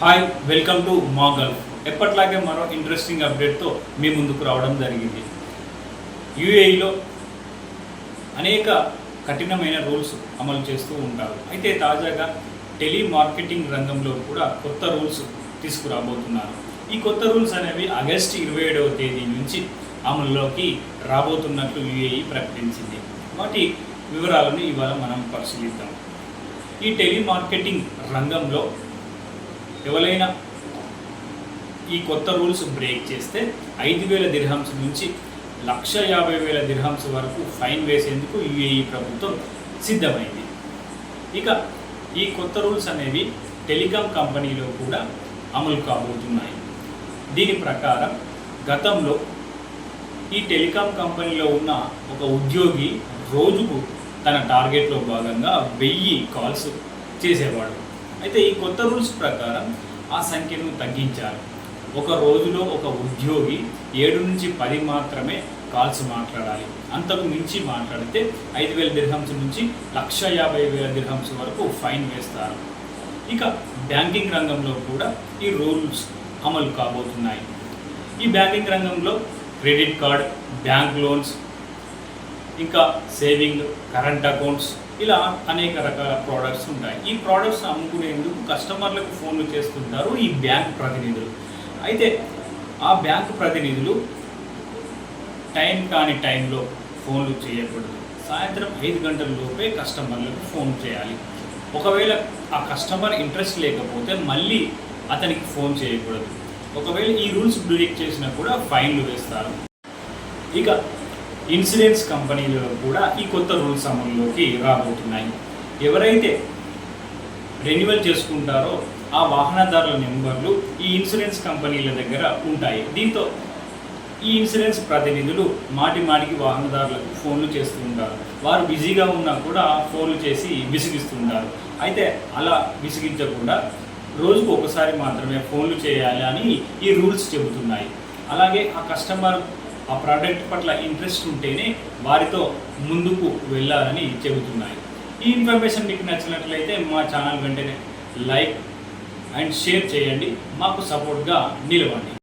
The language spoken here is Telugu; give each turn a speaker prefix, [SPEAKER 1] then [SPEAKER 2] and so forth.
[SPEAKER 1] హాయ్, వెల్కమ్ టు మా గల్ఫ్. ఎప్పట్లాగే మరో ఇంట్రెస్టింగ్ అప్డేట్తో మీ ముందుకు రావడం జరిగింది. యూఏఈలో అనేక కఠినమైన రూల్స్ అమలు చేస్తూ ఉంటారు. అయితే తాజాగా టెలిమార్కెటింగ్ రంగంలో కూడా కొత్త రూల్స్ తీసుకురాబోతున్నారు. ఈ కొత్త రూల్స్ అనేవి ఆగస్టు 27వ తేదీ నుంచి అమల్లోకి రాబోతున్నట్లు యూఏఈ ప్రకటించింది. వాటి వివరాలను ఇవాళ మనం పరిశీలిద్దాం. ఈ టెలిమార్కెటింగ్ రంగంలో ఎవరైనా ఈ కొత్త రూల్స్ బ్రేక్ చేస్తే 5,000 దిర్హమ్స్ నుంచి 1,50,000 దిర్హమ్స్ వరకు ఫైన్ వేసేందుకు యూఏఈ ప్రభుత్వం సిద్ధమైంది. ఇక ఈ కొత్త రూల్స్ అనేవి టెలికాం కంపెనీలో కూడా అమలు కాబోతున్నాయి. దీని ప్రకారం గతంలో ఈ టెలికాం కంపెనీలో ఉన్న ఒక ఉద్యోగి రోజుకు తన టార్గెట్లో భాగంగా 1000 కాల్స్ చేసేవాడు. అయితే ఈ కొత్త రూల్స్ ప్రకారం ఆ సంఖ్యను తగ్గించారు. ఒక రోజులో ఒక ఉద్యోగి 7 నుంచి 10 మాత్రమే కాల్స్ మాట్లాడాలి. అంతకు మించి మాట్లాడితే 5,000 దిర్హమ్స్ నుంచి 1,50,000 దిర్హమ్స్ వరకు ఫైన్ వేస్తారు. ఇక బ్యాంకింగ్ రంగంలో కూడా ఈ రూల్స్ అమలు కాబోతున్నాయి. ఈ బ్యాంకింగ్ రంగంలో క్రెడిట్ కార్డ్, బ్యాంక్ లోన్స్, ఇంకా సేవింగ్, కరెంట్ అకౌంట్స్, ఇలా అనేక రకాల ప్రోడక్ట్స్ ఉంటాయి. ఈ ప్రోడక్ట్స్ అమ్ముకునేందుకు కస్టమర్లకు ఫోన్లు చేస్తుంటారు ఈ బ్యాంక్ ప్రతినిధులు. అయితే ఆ బ్యాంక్ ప్రతినిధులు టైం కాని టైంలో ఫోన్లు చేయకూడదు. సాయంత్రం 5 గంటల లోపే కస్టమర్లకు ఫోన్ చేయాలి. ఒకవేళ ఆ కస్టమర్ ఇంట్రెస్ట్ లేకపోతే మళ్ళీ అతనికి ఫోన్ చేయకూడదు. ఒకవేళ ఈ రూల్స్ బ్రేక్ చేసినా కూడా ఫైన్లు వేస్తారు. ఇక ఇన్సూరెన్స్ కంపెనీలలో కూడా ఈ కొత్త రూల్స్ అమల్లోకి రాబోతున్నాయి. ఎవరైతే రెన్యువల్ చేసుకుంటారో ఆ వాహనదారుల నెంబర్లు ఈ ఇన్సూరెన్స్ కంపెనీల దగ్గర ఉంటాయి. దీంతో ఈ ఇన్సూరెన్స్ ప్రతినిధులు మాటికి వాహనదారులకు ఫోన్లు చేస్తూ ఉంటారు. వారు బిజీగా ఉన్నా కూడా ఫోన్లు చేసి విసిగిస్తుంటారు. అయితే అలా విసిగించకుండా రోజుకు ఒకసారి మాత్రమే ఫోన్లు చేయాలి అని ఈ రూల్స్ చెబుతున్నాయి. అలాగే ఆ కస్టమర్ ఆ ప్రోడక్ట్ పట్ల ఇంట్రెస్ట్ ఉంటేనే వారితో ముందుకు వెళ్ళాలని చెబుతున్నాయి. ఈ ఇన్ఫర్మేషన్ మీకు నచ్చినట్లయితే మా ఛానల్ వెంటనే లైక్ అండ్ షేర్ చేయండి. మాకు సపోర్ట్గా నిలవండి.